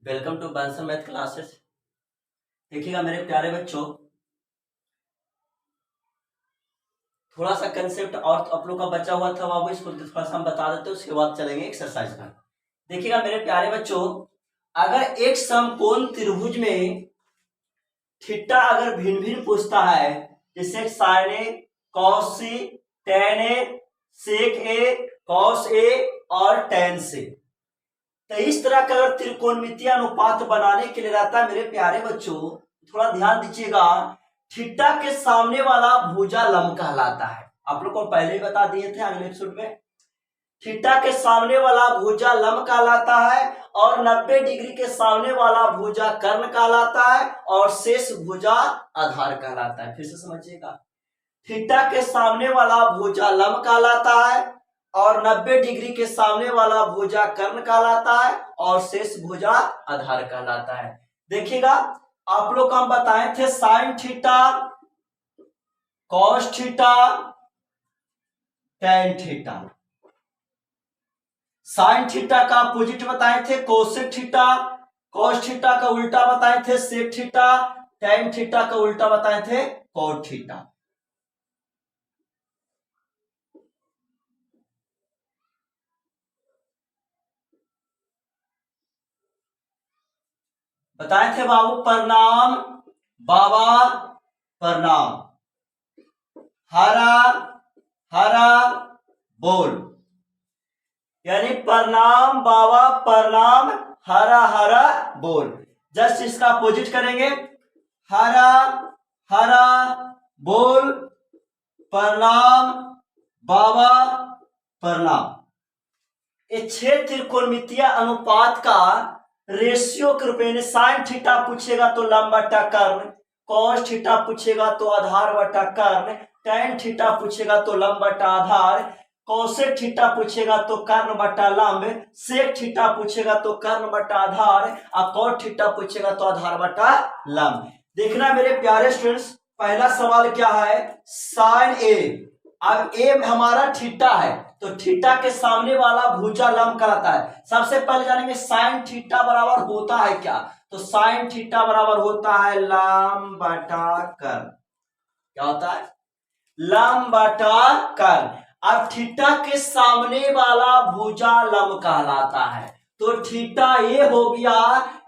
Welcome to Bansal math classes. देखिएगा मेरे प्यारे बच्चों, थोड़ा सा कंसेप्ट और आप लोग का बचा हुआ था बाबू, इसको थोड़ा सा हम बता देते हैं, उसके बाद चलेंगे एक्सरसाइज पर। देखिएगा मेरे प्यारे बच्चों, अगर एक समकोण त्रिभुज में थीटा अगर भिन्न भिन्न पूछता है, जैसे sign A, cos C, ten A, sec A, cos A और टेन से, तो इस तरह का अगर त्रिकोणमितीय अनुपात बनाने के लिए रहता है मेरे प्यारे बच्चों, थोड़ा ध्यान दीजिएगा। थीटा के सामने वाला भुजा लंब कहलाता है। आप लोग को पहले ही बता दिए थे अगले एपिसोड में। थीटा के सामने वाला भुजा लंब कहलाता है और 90 डिग्री के सामने वाला भुजा कर्ण कहलाता है और शेष भुजा आधार कहलाता है। फिर से समझिएगा, थीटा के सामने वाला भुजा लंब कहलाता है और 90 डिग्री के सामने वाला भुजा कर्ण कहलाता है और शेष भुजा आधार कहलाता है। देखिएगा, आप लोग को हम बताए थे sine theta, cos theta, tan theta. Sine theta का अपोजिट बताए थे कोसेक थीटा, कॉस थीटा का उल्टा बताए थे सेक थीटा, टेन थीटा का उल्टा बताए थे कॉट थीटा। बताए थे बाबू प्रणाम, बाबा प्रणाम, हरा हरा बोल, यानी प्रणाम बाबा प्रणाम, हरा हरा बोल। जस्ट इसका अपोजिट करेंगे, हरा हरा बोल, प्रणाम बाबा प्रणाम। ये 6 त्रिकोणमितीय अनुपात का रेशियो के रूप में साइन थीटा पूछेगा तो लंब बटा कर्ण, कॉस थीटा पूछेगा तो आधार बटा कर्ण, टेन थीटा पूछेगा तो लंब बटा आधार, कॉसेक थीटा पूछेगा तो कर्ण बटा लंब, सेक थीटा पूछेगा तो कर्ण बटा आधार और कॉट थीटा पूछेगा तो आधार बटा लंब। देखना मेरे प्यारे स्टूडेंट्स, पहला सवाल क्या है, साइन ए। अब ए हमारा थीटा है तो थीटा के सामने वाला भुजा लंब कहलाता है। सबसे पहले जानेंगे साइन थीटा बराबर होता है क्या, तो साइन थीटा बराबर होता है लंब बटा कर्ण। क्या होता है, लंब बटा कर्ण। अब थीटा के सामने वाला भुजा लंब कहलाता है, तो थीटा ए हो गया,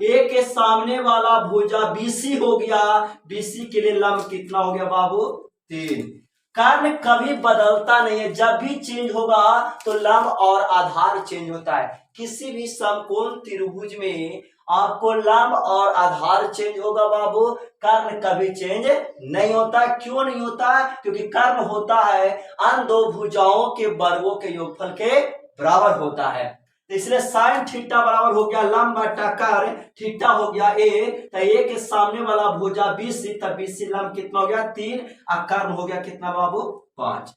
ए के सामने वाला भुजा बीसी हो गया, बीसी के लिए लंब कितना हो गया बाबू, 3। कर्ण कभी बदलता नहीं है, जब भी चेंज होगा तो लंब और आधार चेंज होता है। किसी भी समकोण त्रिभुज में आपको लंब और आधार चेंज होगा बाबू, कर्ण कभी चेंज नहीं होता। क्यों नहीं होता, क्योंकि कर्ण होता है अन्य दो भुजाओं के वर्गों के योगफल के बराबर होता है। तो इसलिए साइन थीटा बराबर हो गया लंब बटा कर्ण, थीटा हो गया ए, तो ए के सामने वाला भुजा बीसी, तब बीसी लंब कितना हो गया 3 और कर्ण हो गया कितना बाबू 5।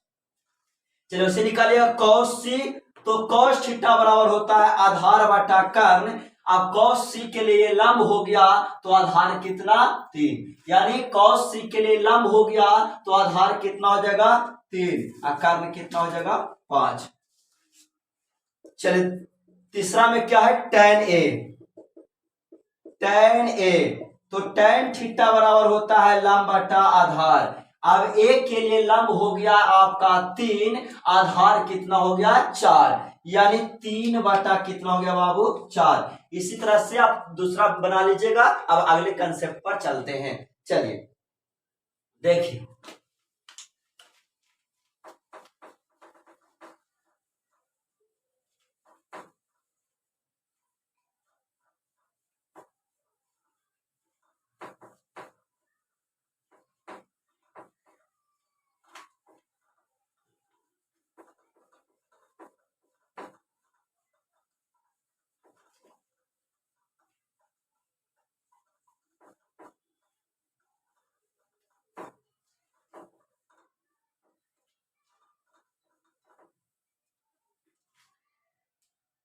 चलो उसे निकालिएगा कॉस सी, तो कॉस थीटा बराबर होता है आधार बटा कर्ण। अब कॉस सी के लिए लंब हो गया तो आधार कितना 3, यानी कॉस सी के लिए लंब हो गया तो आधार कितना हो जाएगा 3 और कर्ण कितना हो जाएगा 5। चलिए तीसरा में क्या है, टेन ए। टेन ए, तो टेन थीटा बराबर होता है लंब बटा आधार। अब ए के लिए लंब हो गया आपका 3, आधार कितना हो गया 4, यानी 3 बटा कितना हो गया बाबू 4। इसी तरह से आप दूसरा बना लीजिएगा। अब अगले कंसेप्ट पर चलते हैं। चलिए देखिए,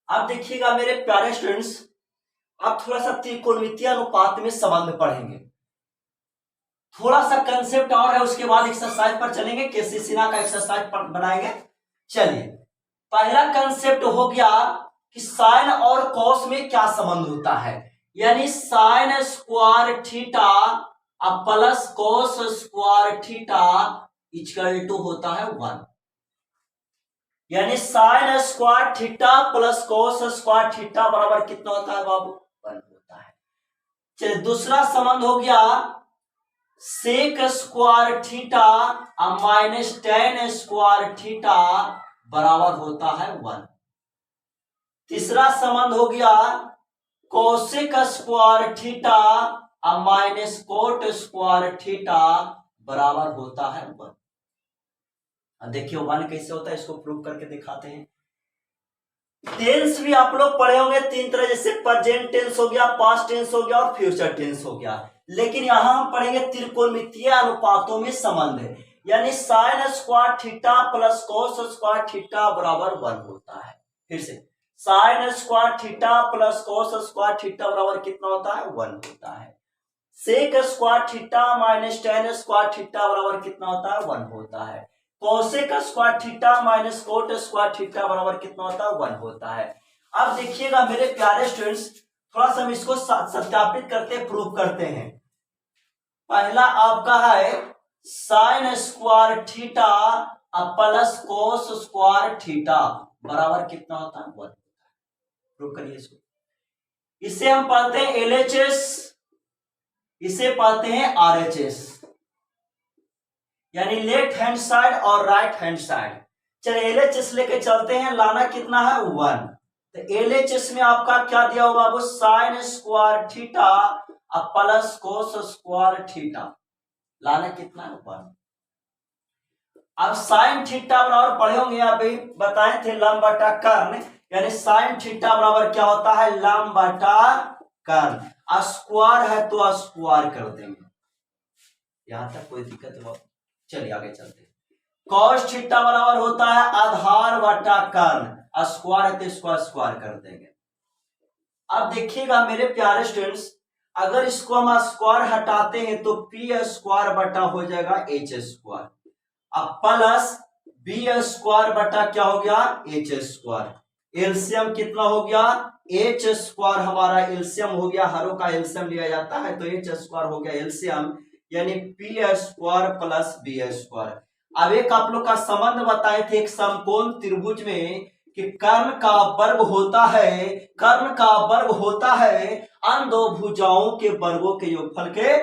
अब देखिएगा मेरे प्यारे स्टूडेंट्स, अब थोड़ा सा त्रिकोणमितीय अनुपात में संबंध पढ़ेंगे। थोड़ा सा कंसेप्ट और है, उसके बाद एक्सरसाइज पर चलेंगे, केसीसीना का एक्सरसाइज बनाएंगे। चलिए, पहला कंसेप्ट हो गया कि साइन और कॉस में क्या संबंध होता है। यानी साइन स्क्वायर थीटा अब plus cos square theta equal to होता है 1। यानी sine square theta plus cos square theta बराबर कितना होता है बाबू? 1 होता है। चलिए दूसरा संबंध हो गया sec square theta minus tan square theta बराबर होता है 1। तीसरा संबंध हो गया cosec square theta minus cot square theta बराबर होता है 1। देखिए 1 कैसे होता है, इसको प्रूव करके दिखाते हैं। टेंस भी आप लोग पढ़े होंगे 3 तरह, जैसे प्रेजेंट टेंस हो गया, पास्ट टेंस हो गया और फ्यूचर टेंस हो गया। लेकिन यहां हम पढ़ेंगे त्रिकोणमितीय अनुपातों में संबंध है। यानी sine square theta plus cos square theta बराबर 1 होता है। फिर से sine square theta plus cos square theta बराबर कितना होता है? 1 होता है। Sec square theta minus tan square theta बराबर कितना होता है? 1 होता है। Cosec square theta minus cot square theta बराबर कितना होता है? 1 होता है। अब देखिएगा मेरे प्यारे स्टूडेंट्स, थोड़ा सा हम इसको सत्यापित करते प्रूव करते हैं। पहला आपका है sign square theta plus cos square theta बराबर कितना होता है? 1। प्रूव करिए इसको। इसे हम पढ़ते हैं LHS, इसे पढ़ते हैं RHS, यानी लेफ्ट हैंड साइड और राइट हैंड साइड। चलिए LHS लेके चलते हैं। लाना कितना है? 1। तो LHS में आपका क्या दिया होगा बाबू? Sine square theta plus cos square theta. लाना कितना है? 1। अब साइन थीटा बराबर पढ़े होंगे, अभी बताए थे लंब बटा कर्ण, यानी साइन थीटा बराबर क्या होता है? लंब बटा कर्ण। स्क्वायर है तो स्क्वायर कर देंगे। यहां तक कोई दिक्कत है? चलिए आगे चलते हैं। कॉस थीटा बराबर होता है आधार बटा कर्ण। स्क्वायर है तो स्क्वायर स्क्वायर कर देंगे। अब देखिएगा मेरे प्यारे स्टूडेंट्स, अगर इसको हम स्क्वायर हटाते हैं तो पी स्क्वायर बटा हो जाएगा एच स्क्वायर, अब प्लस बी स्क्वायर बटा क्या हो गया? H square. एलसीएम कितना हो गया? एच स्क्वायर हमारा एलसीएम हो गया, हरों का एलसीएम लिया जाता है तो एच स्क्वायर हो गया एलसीएम, यानी P square plus B square. अब एक आप लोग का संबंध बताए थे एक समकोण त्रिभुज में कि कर्ण का वर्ग होता है, कर्ण का वर्ग होता है अन्य दो भुजाओं के वर्गों के योगफल के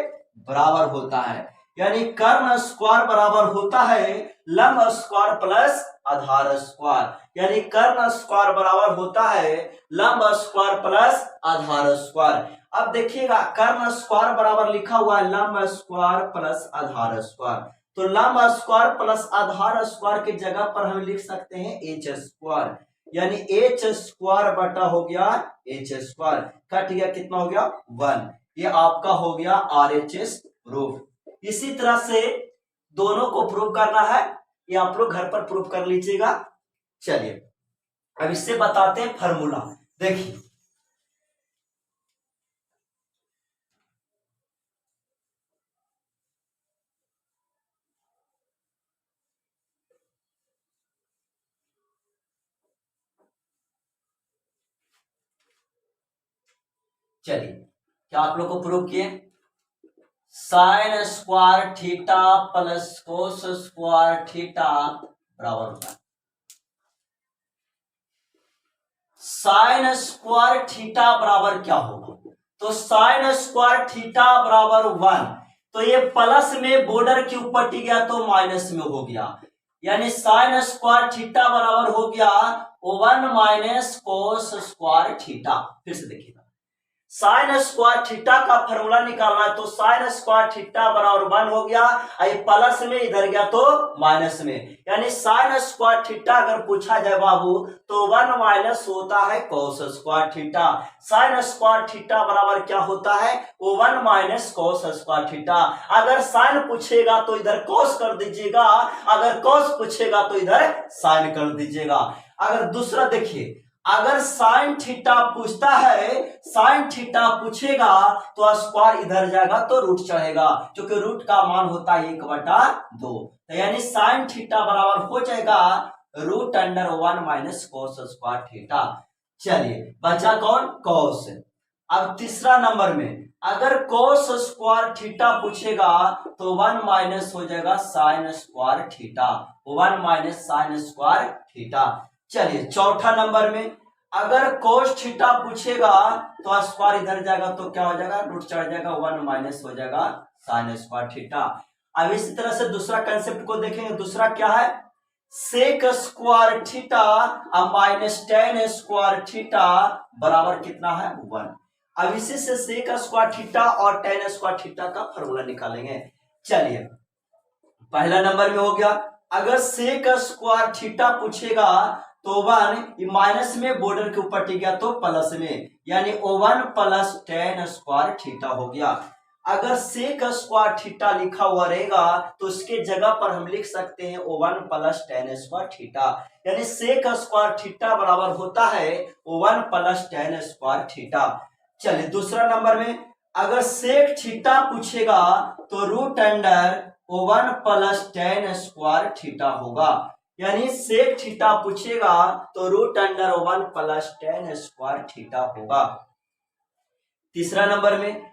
बराबर होता है। यानी कर्ण स्क्वायर बराबर होता है लंब स्क्वायर प्लस आधार स्क्वायर, यानी कर्ण स्क्वायर बराबर होता है लंब स्क्वायर प्लस आधार स्क्वायर। अब देखिएगा कर्ण स्क्वायर बराबर लिखा हुआ है लंब स्क्वायर प्लस आधार स्क्वायर, तो लंब स्क्वायर प्लस आधार स्क्वायर की जगह पर हम लिख सकते हैं एच स्क्वायर, यानी एच स्क्वायर बटा हो गया एच स्क्वायर, कट गया कितना हो गया? 1। ये आपका हो गया RHS प्रूफ। इसी तरह से दोनों को प्रूव करना है, ये आप लोग घर पर प्रूव कर लीजिएगा। चलिए अब इससे बताते हैं फॉर्मूला। देखिए चलिए क्या आप लोग को प्रूव किए? Sign square theta plus cos square theta बराबर होता है साइन स्क्वायर थीटा बराबर क्या होगा? तो साइन स्क्वायर थीटा बराबर 1, तो ये प्लस में बॉर्डर के ऊपर टिक गया तो माइनस में हो गया, यानी साइन स्क्वायर थीटा बराबर हो गया 1 माइनस कोस स्क्वायर थीटा। फिर से देखिएगा साइन स्क्वायर थीटा का फॉर्मूला निकालना है, तो साइन स्क्वायर थीटा बराबर 1 हो गया, प्लस में इधर गया तो माइनस में, यानी साइन स्क्वायर थीटा अगर पूछा जाए बाबू तो 1 माइनस होता है कोस square theta. Sign square theta बराबर क्या होता है? वो 1 माइनस कोस स्क्वायर थीटा। अगर साइन पूछेगा तो इधर कोस कर दीजिएगा, अगर कोस पूछेगा तो इधर साइन कर दीजिएगा। अगर दूसरा देखिए, अगर साइन थीटा पूछता है, साइन थीटा पूछेगा तो स्क्वायर इधर जाएगा तो रूट चढ़ेगा, क्योंकि रूट का मान होता है 1/2, यानी साइन थीटा बराबर हो जाएगा root under 1 minus cos square theta. चलिए बचा कौन? कोस। अब तीसरा नंबर में अगर cos स्क्वायर थीटा पूछेगा तो 1 माइनस हो जाएगा sign square theta, 1 minus sine square theta. चलिए चौथा नंबर में अगर cos थीटा पूछेगा तो स्क्वायर इधर जाएगा तो क्या हो जाएगा, रूट चढ़ जाएगा, 1 माइनस हो जाएगा साइन स्क्वायर थीटा। अब इसी तरह से दूसरा कंसेप्ट को देखेंगे। दूसरा क्या है, sec square theta minus tan square theta बराबर कितना है 1। अब इसी से सेक स्क्वायर थीटा और टेन स्क्वायर थीटा का फॉर्मूला निकालेंगे। चलिए पहला नंबर में हो गया, अगर सेक स्क्वायर थीटा पूछेगा तो 1 माइनस में बॉर्डर के ऊपर टिक गया तो प्लस में, यानी 1 प्लस टेन स्क्वायर थीटा हो गया। अगर सेक स्क्वायर थीटा लिखा हुआ रहेगा तो उसके जगह पर हम लिख सकते हैं 1 प्लस टेन स्क्वायर थीटा, यानी सेक स्क्वायर थीटा बराबर होता है 1 प्लस टेन स्क्वायर थीटा। चलिए दूसरा नंबर में अगर सेक थीटा पूछेगा तो root under 1 plus tan square theta होगा, यानी सेक थीटा पूछेगा तो root under 1 plus tan square theta होगा। तीसरा नंबर में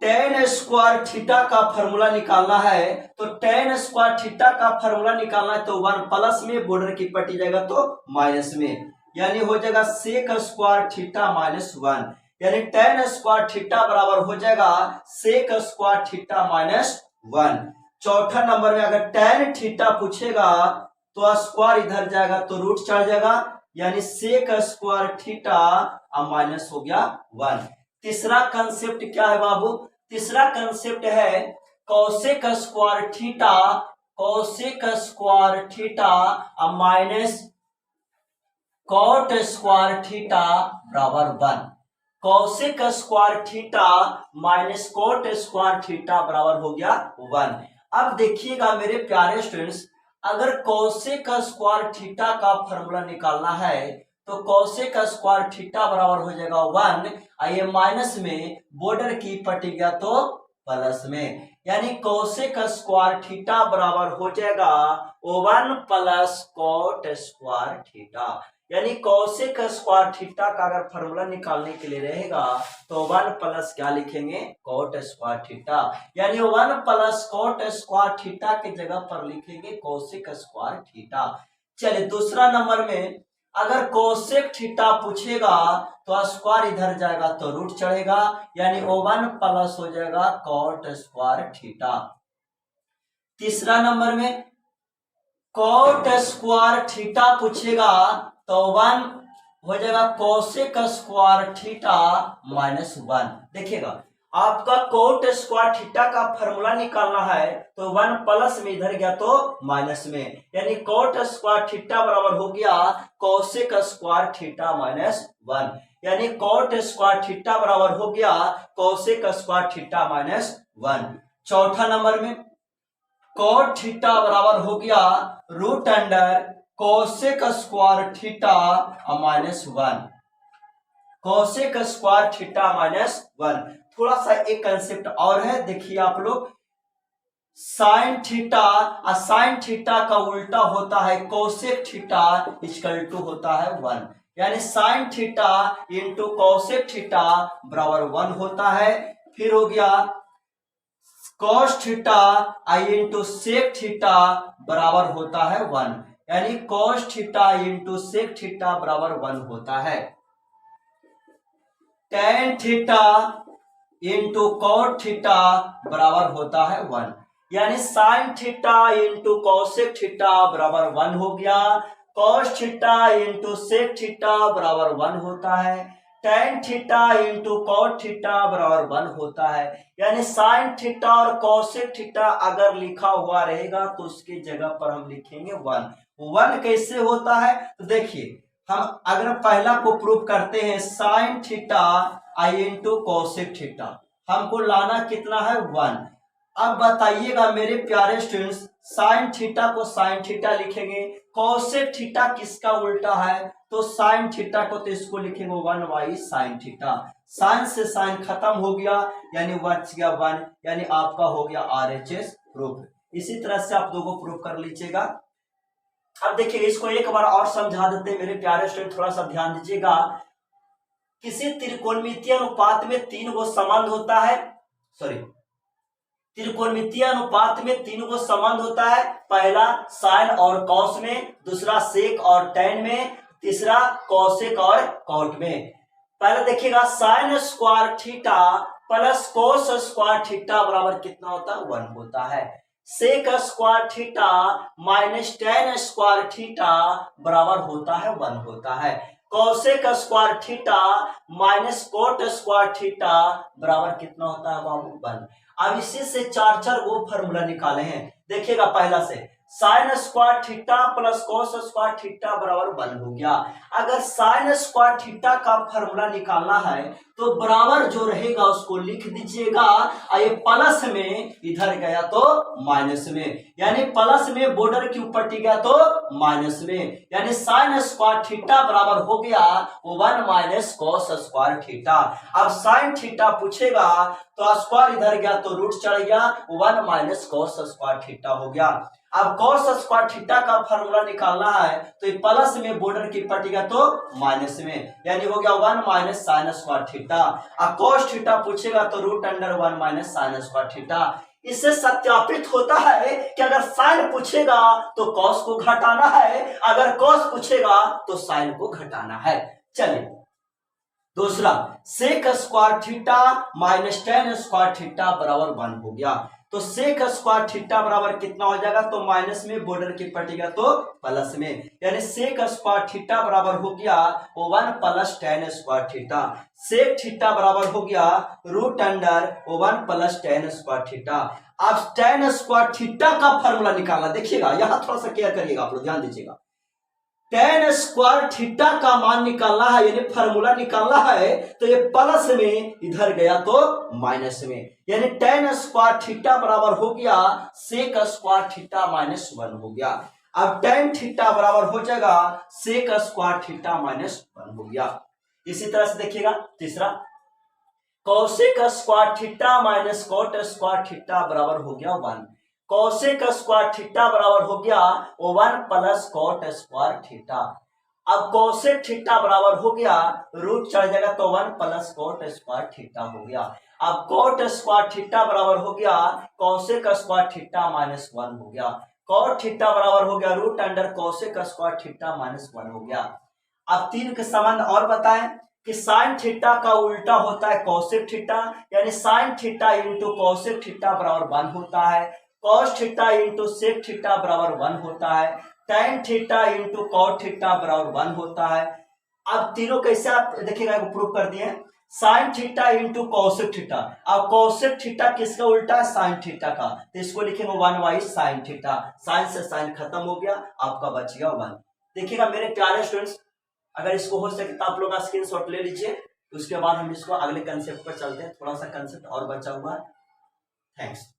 टेन स्क्वायर थीटा का फॉर्मूला निकालना है, तो टेन स्क्वायर थीटा का फॉर्मूला निकालना है तो 1 प्लस में बॉर्डर की पट्टी जाएगा तो माइनस में, यानी हो जाएगा सेक स्क्वायर थीटा माइनस 1, यानी टेन स्क्वायर थीटा बराबर हो जाएगा सेक स्क्वायर थीटा माइनस 1। चौथा नंबर में अगर टेन थीटा पूछेगा तो स्क्वायर इधर जाएगा तो रूट चढ़ जाएगा, यानी सेक स्क्वायर थीटा माइनस हो गया 1। तीसरा कंसेप्ट क्या है बाबू, तीसरा कंसेप्ट है cosec square theta, cosec square theta minus cot square theta बराबर 1। Cosec square theta minus cot square theta बराबर हो गया 1। अब देखिएगा मेरे प्यारे स्टूडेंट्स, अगर कोसेक स्क्वायर थीटा का फॉर्मूला निकालना है तो कोसेक स्क्वायर थीटा बराबर हो जाएगा 1, ये माइनस में बॉर्डर की पट्टी गया तो प्लस में, यानी कोसेक स्क्वायर थीटा बराबर हो जाएगा 1 प्लस कॉट स्क्वायर थीटा, यानी कोसेक स्क्वायर थीटा का अगर फॉर्मूला निकालने के लिए रहेगा तो 1 प्लस क्या लिखेंगे, कॉट स्क्वायर थीटा, यानी 1 प्लस कॉट स्क्वायर थीटा की जगह पर लिखेंगे कोसेक स्क्वायर थीटा। चलिए दूसरा नंबर में अगर कोसेक थीटा पूछेगा तो स्क्वायर इधर जाएगा तो रूट चढ़ेगा, यानी 1 प्लस हो जाएगा कॉट स्क्वायर थीटा। तीसरा नंबर में कॉट स्क्वायर थीटा पूछेगा तो 1 हो जाएगा कोसेक स्क्वायर थीटा माइनस 1। देखिएगा आपका कोट स्क्वायर थीटा का फॉर्मूला निकालना है तो 1 प्लस में इधर गया तो माइनस में, यानी कोट स्क्वायर थीटा बराबर हो गया कोसेक स्क्वायर थीटा माइनस 1, यानी कोट स्क्वायर थीटा बराबर हो गया कोसेक स्क्वायर थीटा माइनस 1। चौथा नंबर में कोट थीटा बराबर हो गया root under cosec square theta minus 1, cosec square theta minus 1। थोड़ा सा एक कंसेप्ट और है, देखिए आप लोग, साइन थीटा और साइन थीटा का उल्टा होता है कोसेक थीटा इक्वल टू होता है 1, यानी sine theta into cosec theta बराबर 1 होता है। फिर हो गया cos theta I into sec theta बराबर होता है 1, यानी cos theta into sec theta बराबर 1 होता है। Tan theta into cot theta बराबर होता है 1, यानी sine theta into cosec theta बराबर 1 हो गया, cos theta into sec theta बराबर 1 होता है, tan theta into cot theta बराबर 1 होता है, यानी साइन थीटा और कॉसेक थीटा अगर लिखा हुआ रहेगा तो उसकी जगह पर हम लिखेंगे 1 कैसे होता है, तो देखिए हम अगर पहला को प्रूव करते हैं sine theta I into cosec theta, हमको लाना कितना है 1। अब बताइएगा मेरे प्यारे स्टूडेंट्स, साइन थीटा को साइन थीटा लिखेंगे, कोसेक थीटा किसका उल्टा है, तो साइन थीटा को तो इसको लिखेंगे 1 बाई साइन थीटा, साइन से साइन खत्म हो गया यानी बच गया 1, यानी आपका हो गया RHS प्रूफ। इसी तरह से आप दो को प्रूफ कर लीजिएगा। अब देखिए इसको एक बार और समझा देते हैं मेरे प्यारे स्टूडेंट, थोड़ा सा ध्यान दीजिएगा। किसी त्रिकोणमितीय अनुपात में 3 गो संबंध होता है, त्रिकोणमितीय अनुपात में 3 गो संबंध होता है। पहला साइन और कॉस में, दूसरा सेक और टैन में, तीसरा कॉसेक और कॉट में। पहले देखिएगा sine square theta plus cos square theta बराबर कितना होता है, 1 होता है। Sec square theta minus tan square theta बराबर होता है 1 होता है। Cosec square theta minus cot square theta बराबर कितना होता है बाबू, 1। अब इसी से 4 गो फॉर्मूला निकाले हैं। देखिएगा पहला से sine square theta plus cos square theta बराबर 1 हो गया। अगर साइन स्क्वायर थीटा का फॉर्मूला निकालना है तो बराबर जो रहेगा उसको लिख दीजिएगा, ये प्लस में इधर गया तो माइनस में, यानी प्लस में बॉर्डर के ऊपर टिक गया तो माइनस में, यानी साइन स्क्वायर थीटा बराबर हो गया 1 माइनस कॉस स्क्वायर थीटा। अब साइन थीटा पूछेगा तो स्क्वायर इधर गया तो रूट चढ़ गया, 1 माइनस कॉस स्क्वायर थीटा हो गया। अब कॉस स्क्वायर थीटा का फॉर्मूला निकालना है तो ये प्लस में बॉर्डर की पटिका तो माइनस में, यानी हो गया 1 माइनस साइन स्क्वायर थीटा। अब कॉस थीटा पूछेगा तो root under 1 minus sine square theta. इससे सत्यापित होता है कि अगर साइन पूछेगा तो कॉस को घटाना है, अगर कॉस पूछेगा तो साइन को घटाना है। चलिए दूसरा sec square theta minus tan square theta बराबर 1 हो गया। तो सेक स्क्वायर थीटा बराबर कितना हो जाएगा, तो माइनस में बॉर्डर की पटिका तो प्लस में, यानी सेक स्क्वायर थीटा बराबर हो गया 1 plus tan square theta. Sec theta बराबर हो गया root under 1 plus tan square theta. अब टेन स्क्वायर थीटा का फॉर्मूला निकालना, देखिएगा यहां थोड़ा सा केयर करिएगा, आप लोग ध्यान दीजिएगा। टेन स्क्वायर थीटा का मान निकालना है, यानी फॉर्मूला निकालना है तो ये प्लस में इधर गया तो माइनस में, यानी टेन स्क्वायर थीटा बराबर हो गया सेक स्क्वायर थीटा माइनस 1 हो गया। अब टेन थीटा बराबर हो जाएगा सेक स्क्वायर थीटा माइनस 1 हो गया। इसी तरह से देखिएगा तीसरा cosec square theta minus cot square theta बराबर हो गया 1। कॉसेक स्क्वायर थीटा बराबर हो गया 1 प्लस कोट स्क्वायर थीटा। अब कॉसेक थीटा बराबर हो गया रूट चढ़ जाएगा तो 1 प्लस कोट स्क्वायर थीटा हो गया। अब कोट स्क्वायर थीटा बराबर हो गया कॉसेक स्क्वायर थीटा माइनस 1 हो गया। कोट थीटा बराबर हो गया root under cosec square theta minus 1 हो गया। अब 3 के संबंध और बताएं कि साइन थीटा का उल्टा होता है कॉसेक थीटा, यानी sine theta into cosec theta बराबर 1 होता है। Cos theta into sec theta बराबर 1 होता है। Tan theta into cot theta बराबर 1 होता है। अब तीनों कैसे आप देखिएगा प्रूव कर दिए, sign theta into cosec theta. अब कॉसेक थीटा किसका उल्टा है, साइन थीटा का, तो इसको लिखेंगे 1 बाई साइन थीटा। साइन से साइन खत्म हो गया, आपका बच गया 1। देखिएगा मेरे प्यारे स्टूडेंट्स, अगर इसको हो सके तो आप लोग स्क्रीनशॉट ले लीजिए, उसके बाद हम इसको अगले कंसेप्ट पर चलते हैं। थोड़ा सा कंसेप्ट और बचा हुआ है। थैंक्स।